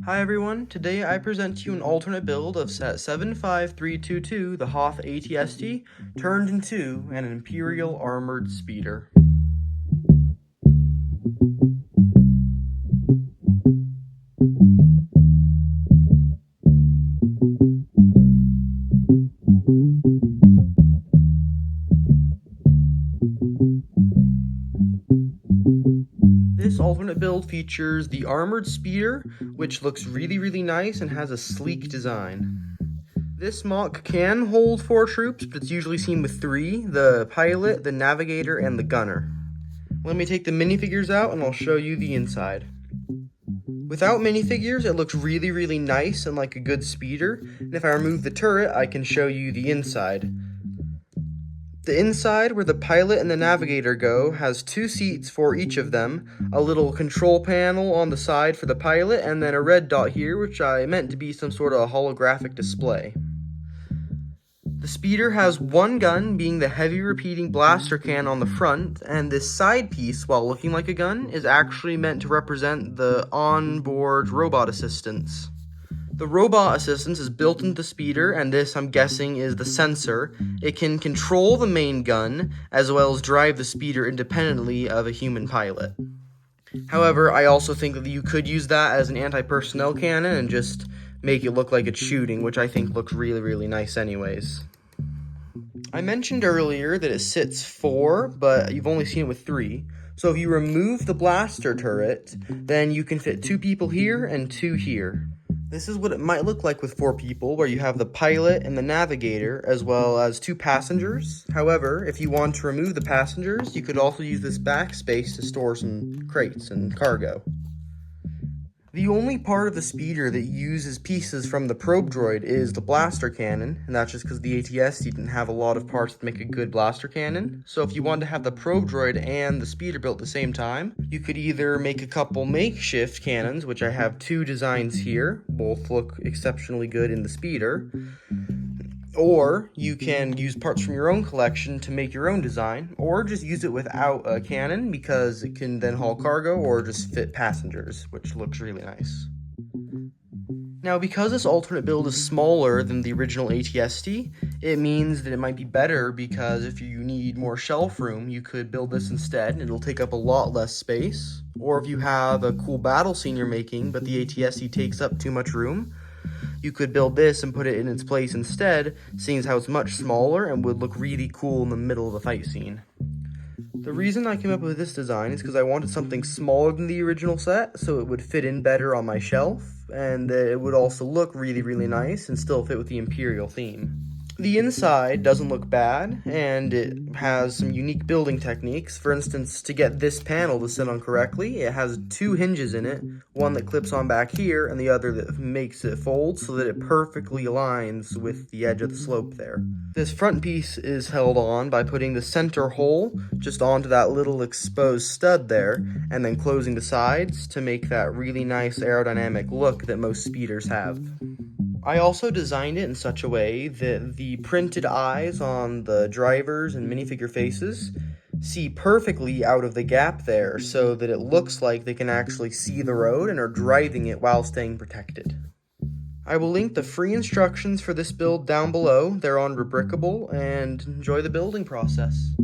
Hi everyone, today I present to you an alternate build of set 75322, the Hoth AT-ST, turned into an Imperial armored speeder. This alternate build features the armored speeder, which looks really nice and has a sleek design. This mock can hold 4 troops, but it's usually seen with 3, the pilot, the navigator, and the gunner. Let me take the minifigures out and I'll show you the inside. Without minifigures, it looks really nice and like a good speeder, and if I remove the turret, I can show you the inside. The inside, where the pilot and the navigator go, has 2 seats for each of them, a little control panel on the side for the pilot, and then a red dot here, which I meant to be some sort of holographic display. The speeder has 1 gun, being the heavy repeating blaster can on the front, and this side piece, while looking like a gun, is actually meant to represent the onboard robot assistance. The robot assistance is built into the speeder, and this, I'm guessing, is the sensor. It can control the main gun, as well as drive the speeder independently of a human pilot. However, I also think that you could use that as an anti-personnel cannon and just make it look like it's shooting, which I think looks really nice anyways. I mentioned earlier that it sits 4, but you've only seen it with 3. So if you remove the blaster turret, then you can fit 2 people here and 2 here. This is what it might look like with 4 people, where you have the pilot and the navigator, as well as 2 passengers. However, if you want to remove the passengers, you could also use this backspace to store some crates and cargo. The only part of the speeder that uses pieces from the probe droid is the blaster cannon, and that's just because the AT-ST didn't have a lot of parts to make a good blaster cannon. So if you wanted to have the probe droid and the speeder built at the same time, you could either make a couple makeshift cannons, which I have 2 designs here, both look exceptionally good in the speeder, or you can use parts from your own collection to make your own design, or just use it without a cannon because it can then haul cargo or just fit passengers, which looks really nice. Now, because this alternate build is smaller than the original AT-ST, it means that it might be better because if you need more shelf room, you could build this instead and it'll take up a lot less space. Or if you have a cool battle scene you're making, but the AT-ST takes up too much room, you could build this and put it in its place instead, seeing as how it's much smaller and would look really cool in the middle of the fight scene. The reason I came up with this design is because I wanted something smaller than the original set, so it would fit in better on my shelf, and it would also look really nice and still fit with the Imperial theme. The inside doesn't look bad, and it has some unique building techniques. For instance, to get this panel to sit on correctly, it has 2 hinges in it, one that clips on back here, and the other that makes it fold so that it perfectly aligns with the edge of the slope there. This front piece is held on by putting the center hole just onto that little exposed stud there, and then closing the sides to make that really nice aerodynamic look that most speeders have. I also designed it in such a way that the printed eyes on the drivers and minifigure faces see perfectly out of the gap there so that it looks like they can actually see the road and are driving it while staying protected. I will link the free instructions for this build down below. They're on Rubricable, and enjoy the building process.